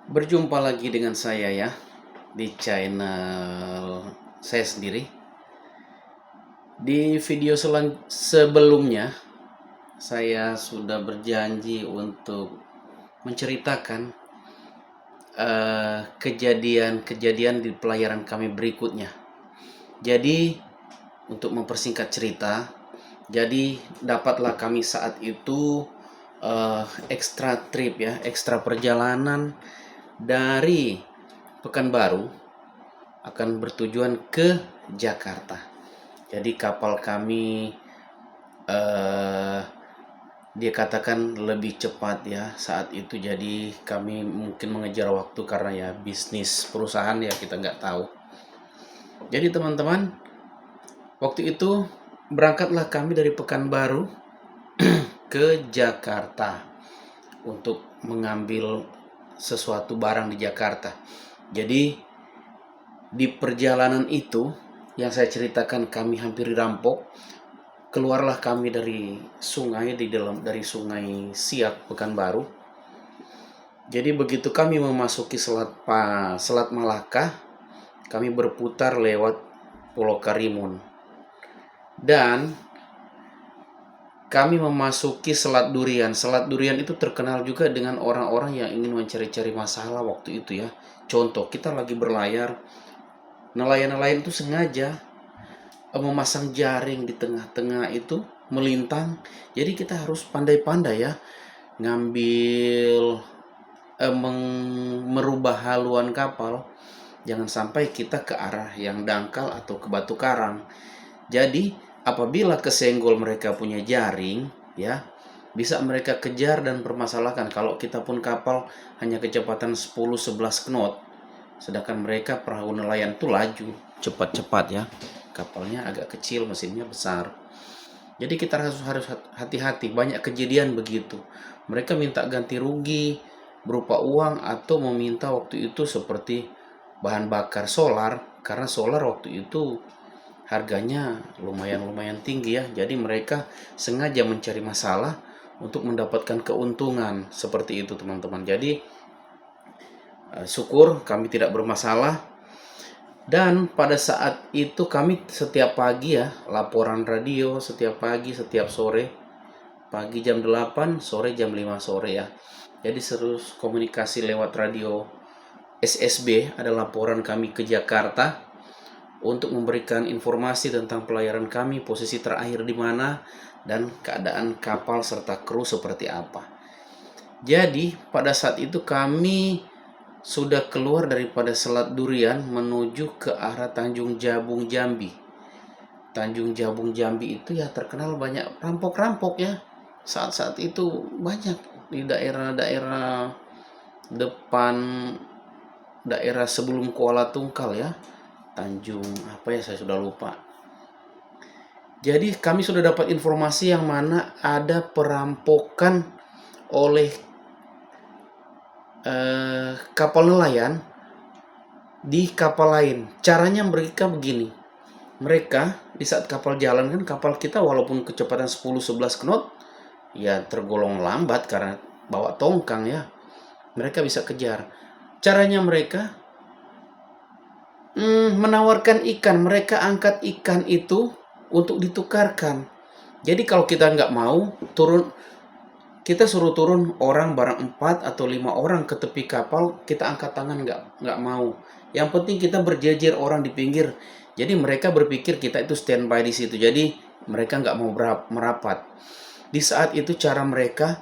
Berjumpa lagi dengan saya ya di channel saya sendiri. Di video sebelumnya saya sudah berjanji untuk menceritakan kejadian-kejadian di pelayaran kami berikutnya. Jadi untuk mempersingkat cerita, jadi dapatlah kami saat itu ekstra trip ya, ekstra perjalanan dari Pekanbaru akan bertujuan ke Jakarta. Jadi kapal kami dia katakan lebih cepat ya saat itu. Jadi kami mungkin mengejar waktu karena ya bisnis perusahaan ya kita nggak tahu. Jadi teman-teman, waktu itu berangkatlah kami dari Pekanbaru ke Jakarta untuk mengambil sesuatu barang di Jakarta. Jadi di perjalanan itu yang saya ceritakan kami hampir dirampok. Keluarlah kami dari sungai dari sungai Siak Pekanbaru. Jadi begitu kami memasuki Selat Malaka, kami berputar lewat Pulau Karimun. Dan kami memasuki Selat Durian. Selat Durian itu terkenal juga dengan orang-orang yang ingin mencari-cari masalah waktu itu ya. Contoh, kita lagi berlayar, nelayan-nelayan itu sengaja memasang jaring di tengah-tengah itu melintang. Jadi kita harus pandai-pandai ya ngambil merubah haluan kapal, jangan sampai kita ke arah yang dangkal atau ke batu karang. Jadi apabila kesenggol mereka punya jaring ya, bisa mereka kejar dan permasalahkan. Kalau kita pun kapal hanya kecepatan 10-11 knot, sedangkan mereka perahu nelayan itu laju cepat-cepat ya. Kapalnya agak kecil, mesinnya besar. Jadi kita harus hati-hati. Banyak kejadian begitu. Mereka minta ganti rugi berupa uang atau meminta waktu itu seperti bahan bakar solar, karena solar waktu itu harganya lumayan tinggi ya. Jadi mereka sengaja mencari masalah untuk mendapatkan keuntungan seperti itu teman-teman. Jadi syukur kami tidak bermasalah. Dan pada saat itu kami setiap pagi ya, laporan radio setiap pagi, setiap sore. Pagi jam 8, sore jam 5 sore ya. Jadi terus komunikasi lewat radio SSB, ada laporan kami ke Jakarta untuk memberikan informasi tentang pelayaran kami, posisi terakhir di mana, dan keadaan kapal serta kru seperti apa. Jadi pada saat itu kami sudah keluar daripada Selat Durian menuju ke arah Tanjung Jabung Jambi. Tanjung Jabung Jambi itu ya terkenal banyak rampok-rampok ya. Saat-saat itu banyak di daerah-daerah depan, daerah sebelum Kuala Tungkal ya. Tanjung apa ya, saya sudah lupa. Jadi kami sudah dapat informasi yang mana ada perampokan oleh kapal nelayan di kapal lain. Caranya mereka begini. Mereka di saat kapal jalan, kan kapal kita walaupun kecepatan 10-11 knot ya tergolong lambat karena bawa tongkang ya. Mereka bisa kejar. Caranya mereka menawarkan ikan. Mereka angkat ikan itu untuk ditukarkan. Jadi kalau kita nggak mau turun, kita suruh turun orang barang 4 atau 5 orang ke tepi kapal, kita angkat tangan nggak mau. Yang penting kita berjejer orang di pinggir. Jadi mereka berpikir kita itu standby di situ. Jadi mereka nggak mau merapat. Di saat itu cara mereka,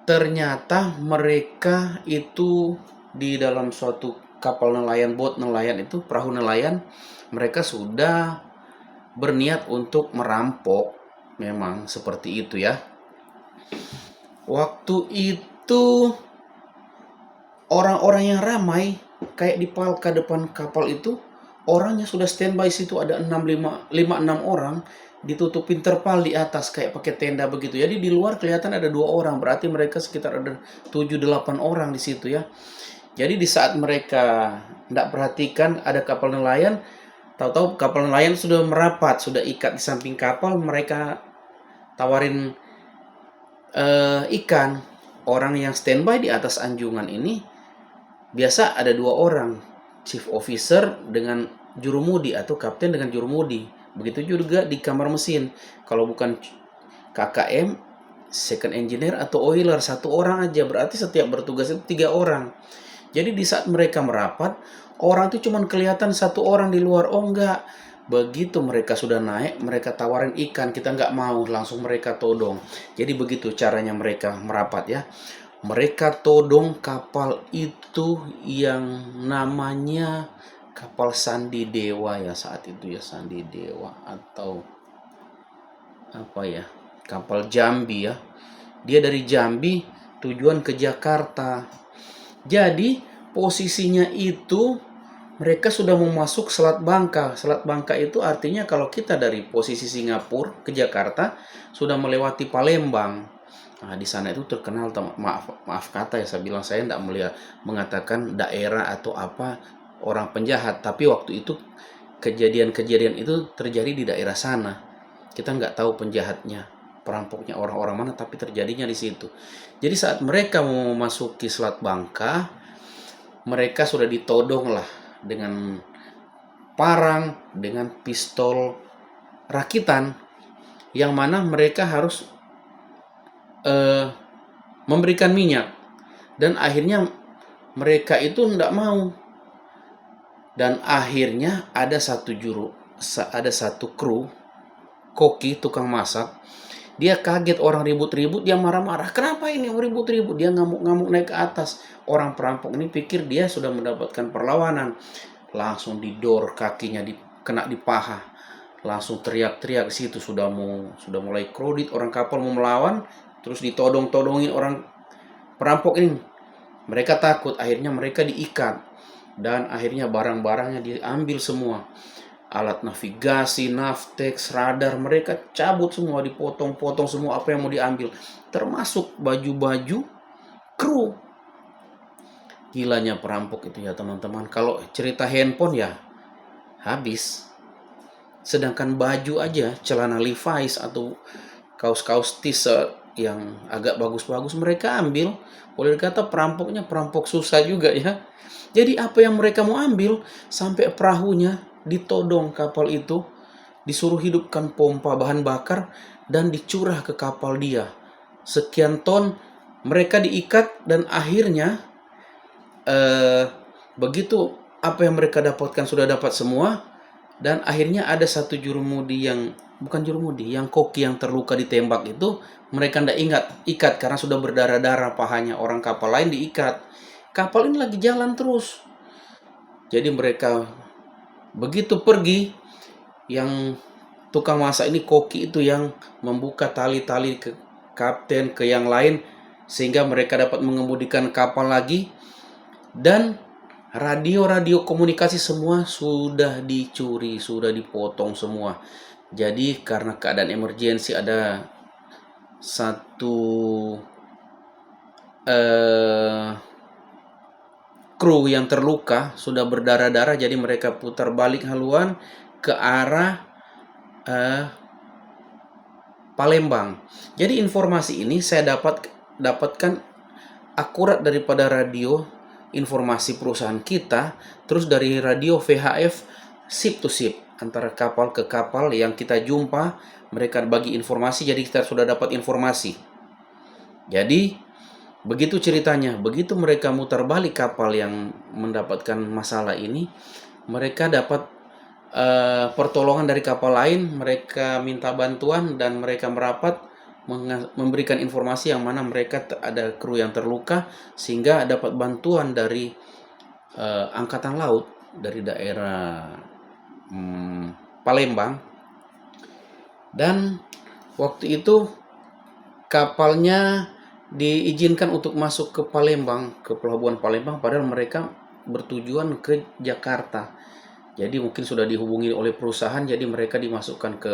ternyata mereka itu di dalam suatu kapal nelayan, bot nelayan itu, perahu nelayan, mereka sudah berniat untuk merampok. Memang seperti itu ya. Waktu itu orang-orang yang ramai kayak di palka depan kapal itu, orangnya sudah standby situ, ada 5-6 orang ditutupin terpal di atas kayak pakai tenda begitu. Jadi di luar kelihatan ada 2 orang, berarti mereka sekitar ada 7-8 orang di situ ya. Jadi di saat mereka tidak perhatikan ada kapal nelayan, tahu-tahu kapal nelayan sudah merapat, sudah ikat di samping kapal, mereka tawarin ikan. Orang yang standby di atas anjungan ini biasa ada dua orang, chief officer dengan jurumudi atau kapten dengan jurumudi. Begitu juga di kamar mesin. Kalau bukan KKM, second engineer atau oiler, satu orang aja. Berarti setiap bertugas itu 3 orang. Jadi di saat mereka merapat, orang itu cuma kelihatan satu orang di luar. Oh enggak, begitu mereka sudah naik, mereka tawarin ikan, kita nggak mau, langsung mereka todong. Jadi begitu caranya mereka merapat ya. Mereka todong kapal itu yang namanya kapal Sandi Dewa ya saat itu ya, Sandi Dewa atau apa ya, kapal Jambi ya. Dia dari Jambi tujuan ke Jakarta. Jadi posisinya itu mereka sudah mau masuk Selat Bangka. Selat Bangka itu artinya kalau kita dari posisi Singapura ke Jakarta sudah melewati Palembang. Nah, di sana itu terkenal, maaf kata ya, saya bilang saya tidak melihat mengatakan daerah atau apa orang penjahat, tapi waktu itu kejadian-kejadian itu terjadi di daerah sana. Kita nggak tahu penjahatnya, perampoknya orang-orang mana, tapi terjadinya di situ. Jadi saat mereka mau memasuki Selat Bangka, mereka sudah ditodong lah dengan parang, dengan pistol rakitan, yang mana mereka harus memberikan minyak. Dan akhirnya mereka itu tidak mau. Dan akhirnya ada satu kru, koki, tukang masak. Dia kaget orang ribut-ribut, dia marah-marah. Kenapa ini ribut-ribut? Dia ngamuk-ngamuk naik ke atas. Orang perampok ini pikir dia sudah mendapatkan perlawanan. Langsung didor kakinya, kena di paha. Langsung teriak-teriak. Situ sudah mulai kredit, orang kapal mau melawan. Terus ditodong-todongin orang perampok ini. Mereka takut, akhirnya mereka diikat. Dan akhirnya barang-barangnya diambil semua. Alat navigasi, navtex, radar, mereka cabut semua, dipotong-potong semua apa yang mau diambil. Termasuk baju-baju kru. Gilanya perampok itu ya teman-teman. Kalau cerita handphone ya habis. Sedangkan baju aja, celana Levi's atau kaos-kaos t-shirt yang agak bagus-bagus mereka ambil. Boleh dikata perampoknya perampok susah juga ya. Jadi apa yang mereka mau ambil, sampai perahunya ditodong kapal itu, disuruh hidupkan pompa bahan bakar dan dicurah ke kapal dia. Sekian ton mereka diikat dan akhirnya begitu apa yang mereka dapatkan sudah dapat semua, dan akhirnya ada satu jurumudi yang yang koki yang terluka ditembak itu, mereka tidak ikat karena sudah berdarah-darah pahanya. Orang kapal lain diikat. Kapal ini lagi jalan terus. Jadi mereka begitu pergi, yang tukang masak ini, koki itu yang membuka tali-tali ke kapten, ke yang lain, sehingga mereka dapat mengemudikan kapal lagi. Dan radio komunikasi semua sudah dicuri, sudah dipotong semua. Jadi karena keadaan emergensi, ada satu kru yang terluka, sudah berdarah-darah, jadi mereka putar balik haluan ke arah Palembang. Jadi informasi ini saya dapatkan akurat daripada radio informasi perusahaan kita, terus dari radio VHF ship to ship, antara kapal ke kapal yang kita jumpa, mereka bagi informasi, jadi kita sudah dapat informasi. Jadi begitu ceritanya, begitu mereka mutar balik kapal yang mendapatkan masalah ini, mereka dapat pertolongan dari kapal lain, mereka minta bantuan dan mereka merapat memberikan informasi yang mana mereka ada kru yang terluka, sehingga dapat bantuan dari angkatan laut dari daerah Palembang. Dan waktu itu kapalnya diizinkan untuk masuk ke Palembang, ke pelabuhan Palembang, padahal mereka bertujuan ke Jakarta. Jadi mungkin sudah dihubungi oleh perusahaan, jadi mereka dimasukkan ke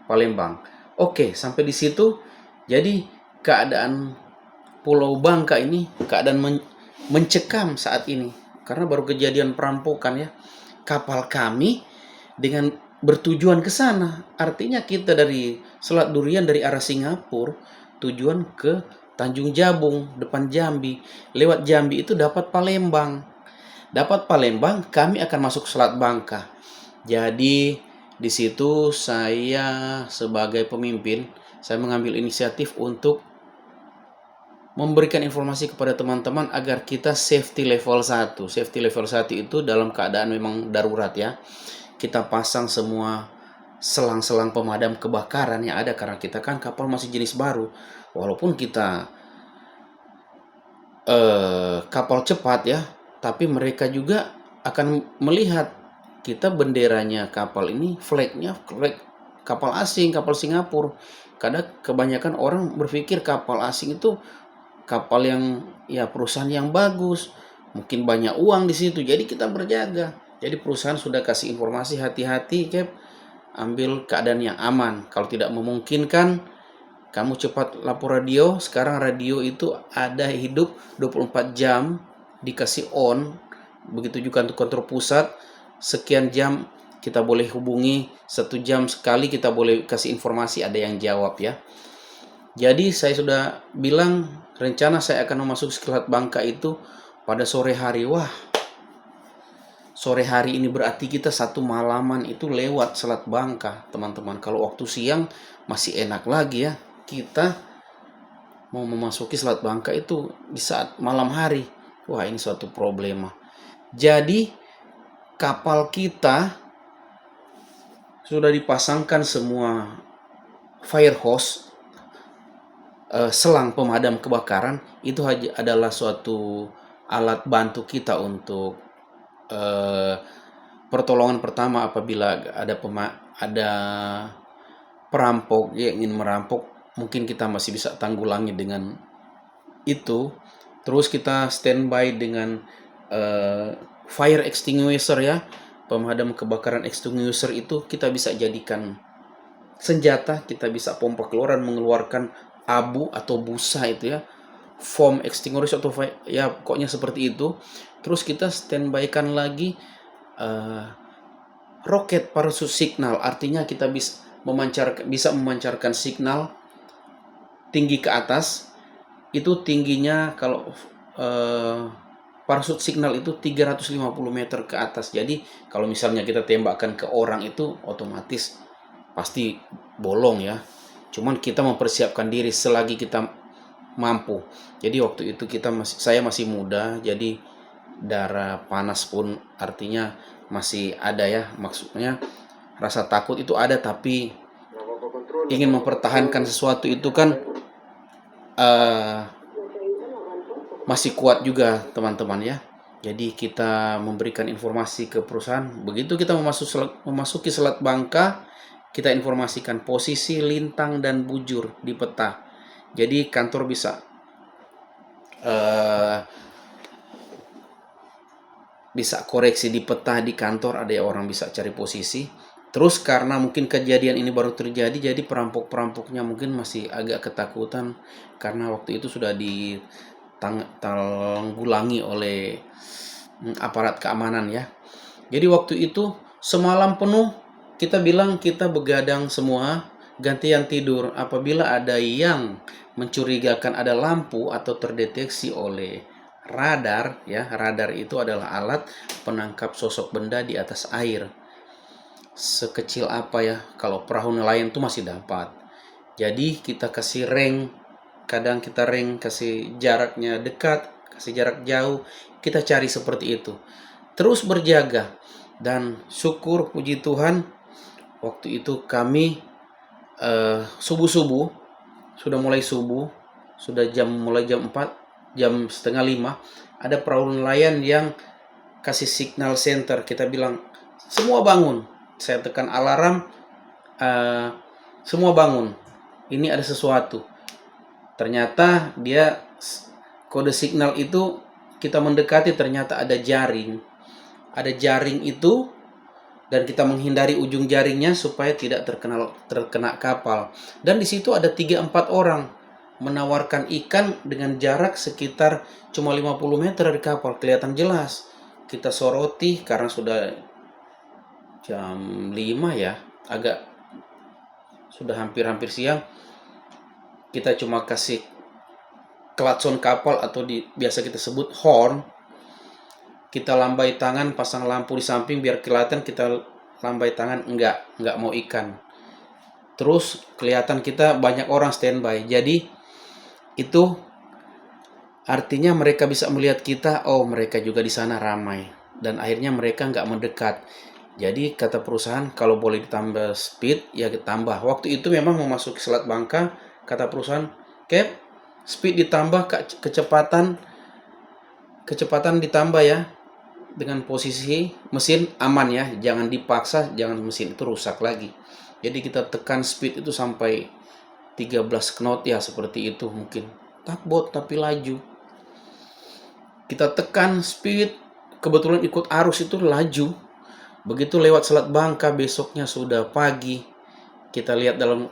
Palembang. Oke, sampai di situ. Jadi keadaan Pulau Bangka ini keadaan mencekam saat ini, karena baru kejadian perampokan ya. Kapal kami dengan bertujuan ke sana, artinya kita dari Selat Durian, dari arah Singapura, tujuan ke Tanjung Jabung, depan Jambi. Lewat Jambi itu dapat Palembang. Dapat Palembang, kami akan masuk Selat Bangka. Jadi di situ saya sebagai pemimpin, saya mengambil inisiatif untuk memberikan informasi kepada teman-teman agar kita safety level 1. Safety level 1 itu dalam keadaan memang darurat ya. Kita pasang semua selang-selang pemadam kebakaran yang ada, karena kita kan kapal masih jenis baru. Walaupun kita kapal cepat ya, tapi mereka juga akan melihat kita benderanya kapal ini, flagnya flag kapal asing, kapal Singapura. Kadang kebanyakan orang berpikir kapal asing itu kapal yang ya perusahaan yang bagus, mungkin banyak uang di situ. Jadi kita berjaga. Jadi perusahaan sudah kasih informasi, hati-hati Cap, ambil keadaan yang aman. Kalau tidak memungkinkan, kamu cepat lapor radio. Sekarang radio itu ada hidup 24 jam, dikasih on. Begitu juga untuk kontrol pusat, sekian jam kita boleh hubungi, 1 jam sekali kita boleh kasih informasi, ada yang jawab ya. Jadi saya sudah bilang rencana saya akan memasuki Selat Bangka itu pada sore hari. Wah, sore hari ini berarti kita 1 malaman itu lewat Selat Bangka, teman-teman. Kalau waktu siang masih enak lagi ya. Kita mau memasuki Selat Bangka itu di saat malam hari. Wah, ini suatu problema. Jadi kapal kita sudah dipasangkan semua fire hose, selang pemadam kebakaran. Itu adalah suatu alat bantu kita untuk pertolongan pertama apabila ada perampok yang ingin merampok. Mungkin kita masih bisa tanggulangi dengan itu. Terus kita standby dengan fire extinguisher ya, pemadam kebakaran extinguisher itu kita bisa jadikan senjata. Kita bisa pompa keluaran, mengeluarkan abu atau busa itu ya, foam extinguisher atau ya pokoknya seperti itu. Terus kita standby-kan lagi roket parachute signal, artinya kita bisa memancarkan signal tinggi ke atas. Itu tingginya kalau parachute signal itu 350 meter ke atas. Jadi kalau misalnya kita tembakkan ke orang itu otomatis pasti bolong ya. Cuman kita mempersiapkan diri selagi kita mampu. Jadi waktu itu saya masih muda, jadi darah panas pun artinya masih ada ya. Maksudnya rasa takut itu ada, tapi ingin mempertahankan sesuatu itu kan masih kuat juga teman-teman ya. Jadi kita memberikan informasi ke perusahaan. Begitu kita memasuki Selat Bangka, kita informasikan posisi lintang dan bujur di peta. Jadi kantor bisa koreksi di peta di kantor, ada orang bisa cari posisi. Terus karena mungkin kejadian ini baru terjadi, jadi perampok-perampoknya mungkin masih agak ketakutan karena waktu itu sudah ditanggulangi oleh aparat keamanan ya. Jadi waktu itu semalam penuh kita bilang kita begadang semua, gantian tidur. Apabila ada yang mencurigakan ada lampu atau terdeteksi oleh radar ya, radar itu adalah alat penangkap sosok benda di atas air. Sekecil apa ya, kalau perahu nelayan tuh masih dapat. Jadi kita kasih rank, kadang kita rank kasih jaraknya dekat, kasih jarak jauh, kita cari seperti itu. Terus berjaga, dan syukur puji Tuhan waktu itu kami subuh-subuh, sudah mulai subuh, sudah mulai jam 4, jam setengah 5, ada perahu nelayan yang kasih signal center. Kita bilang semua bangun. Saya tekan alarm, semua bangun. Ini ada sesuatu. Ternyata dia kode signal itu kita mendekati, ternyata ada jaring. Ada jaring itu dan kita menghindari ujung jaringnya supaya tidak terkena kapal. Dan di situ ada 3-4 orang menawarkan ikan dengan jarak sekitar cuma 50 meter dari kapal, kelihatan jelas. Kita soroti karena sudah jam 5 ya, agak sudah hampir siang. Kita cuma kasih klakson kapal atau biasa kita sebut horn. kita lambai tangan, pasang lampu di samping biar kelihatan kita lambai tangan, enggak mau ikan. Terus kelihatan kita banyak orang standby. Jadi itu artinya mereka bisa melihat kita, oh mereka juga di sana ramai. Dan akhirnya mereka nggak mendekat. Jadi kata perusahaan kalau boleh ditambah speed, ya ditambah. Waktu itu memang memasuki Selat Bangka, kata perusahaan, Cap, speed ditambah, kecepatan ditambah ya. Dengan posisi mesin aman ya, jangan dipaksa, jangan mesin itu rusak lagi. Jadi kita tekan speed itu sampai 13 knot ya, seperti itu mungkin. Tugboat tapi laju. Kita tekan speed, kebetulan ikut arus itu laju. Begitu lewat Selat Bangka, besoknya sudah pagi. Kita lihat dalam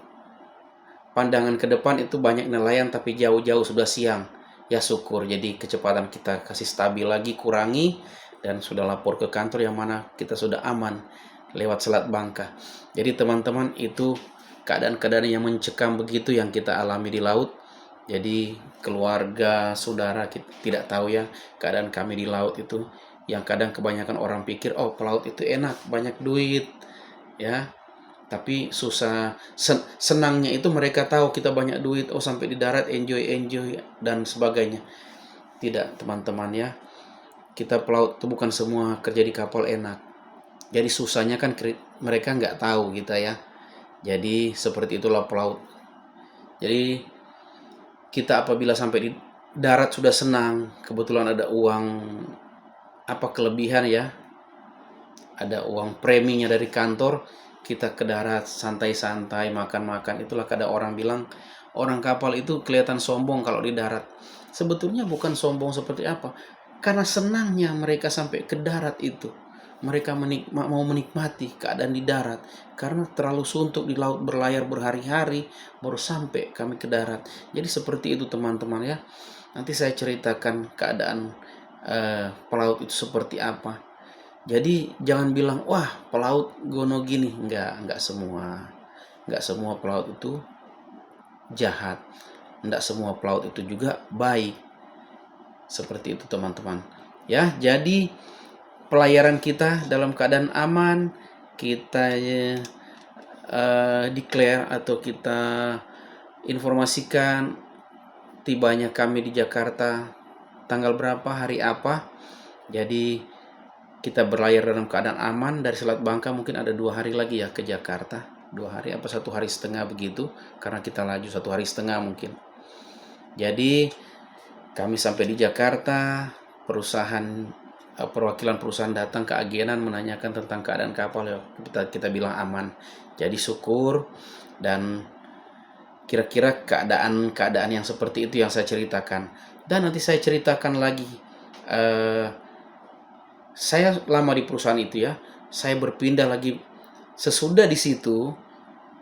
pandangan ke depan itu banyak nelayan, tapi jauh-jauh sudah siang. Ya syukur, jadi kecepatan kita kasih stabil lagi, kurangi. Dan sudah lapor ke kantor yang mana kita sudah aman lewat Selat Bangka. Jadi teman-teman, itu keadaan-keadaan yang mencekam begitu yang kita alami di laut. Jadi keluarga, saudara kita tidak tahu ya keadaan kami di laut itu. Yang kadang kebanyakan orang pikir, oh pelaut itu enak, banyak duit ya. Tapi susah, senangnya itu mereka tahu kita banyak duit, oh sampai di darat enjoy dan sebagainya. Tidak teman-teman ya, kita pelaut itu bukan semua kerja di kapal enak. Jadi susahnya kan mereka nggak tahu kita ya. Jadi seperti itulah pelaut. Jadi kita apabila sampai di darat sudah senang, kebetulan ada uang kelebihan ya, ada uang preminya dari kantor, kita ke darat santai-santai, makan-makan. Itulah kadang orang bilang orang kapal itu kelihatan sombong kalau di darat. Sebetulnya bukan sombong seperti apa, karena senangnya mereka sampai ke darat itu. Mereka mau menikmati keadaan di darat, karena terlalu suntuk di laut berlayar berhari-hari baru sampai kami ke darat. Jadi seperti itu teman-teman ya. Nanti saya ceritakan keadaan pelaut itu seperti apa. Jadi jangan bilang wah pelaut gono gini, enggak semua pelaut itu jahat, enggak semua pelaut itu juga baik. Seperti itu teman-teman ya. Jadi pelayaran kita dalam keadaan aman, kita declare atau kita informasikan tibanya kami di Jakarta tanggal berapa, hari apa. Jadi kita berlayar dalam keadaan aman dari Selat Bangka. Mungkin ada 2 hari lagi ya ke Jakarta, 2 hari apa 1 hari setengah begitu, karena kita laju 1 hari setengah mungkin. Jadi kami sampai di Jakarta, perwakilan perusahaan datang ke agenan menanyakan tentang keadaan kapal ya, kita bilang aman. Jadi syukur. Dan kira-kira keadaan yang seperti itu yang saya ceritakan. Dan nanti saya ceritakan lagi, saya lama di perusahaan itu ya, saya berpindah lagi. Sesudah di situ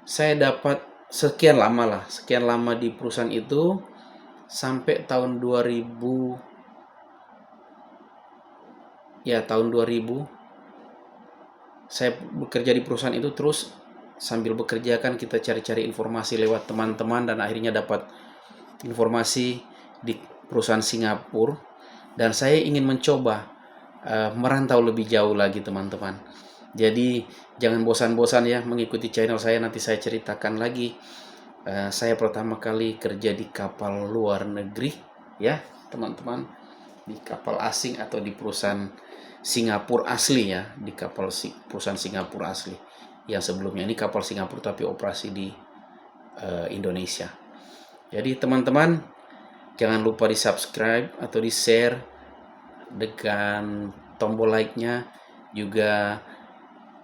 saya dapat sekian lama di perusahaan itu sampai tahun 2000 saya bekerja di perusahaan itu. Terus sambil bekerja kan kita cari-cari informasi lewat teman-teman, dan akhirnya dapat informasi di perusahaan Singapura. Dan saya ingin mencoba merantau lebih jauh lagi teman-teman. Jadi jangan bosan-bosan ya mengikuti channel saya. Nanti saya ceritakan lagi. Saya pertama kali kerja di kapal luar negeri ya teman-teman, di kapal asing atau di perusahaan Singapura asli ya, di kapal perusahaan Singapura asli. Yang sebelumnya ini kapal Singapura tapi operasi di Indonesia. Jadi teman-teman jangan lupa di subscribe atau di share dengan tombol like-nya, juga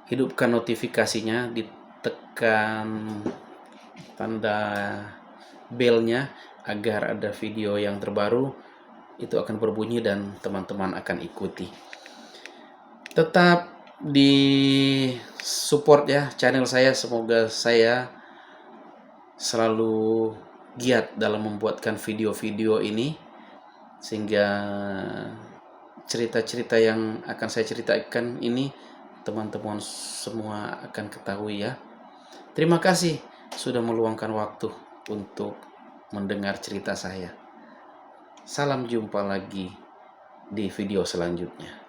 hidupkan notifikasinya, ditekan tanda bell-nya agar ada video yang terbaru itu akan berbunyi dan teman-teman akan ikuti. Tetap di support ya channel saya, semoga saya selalu giat dalam membuatkan video-video ini, sehingga cerita-cerita yang akan saya ceritakan ini teman-teman semua akan ketahui ya. Terima kasih sudah meluangkan waktu untuk mendengar cerita saya. Salam jumpa lagi di video selanjutnya.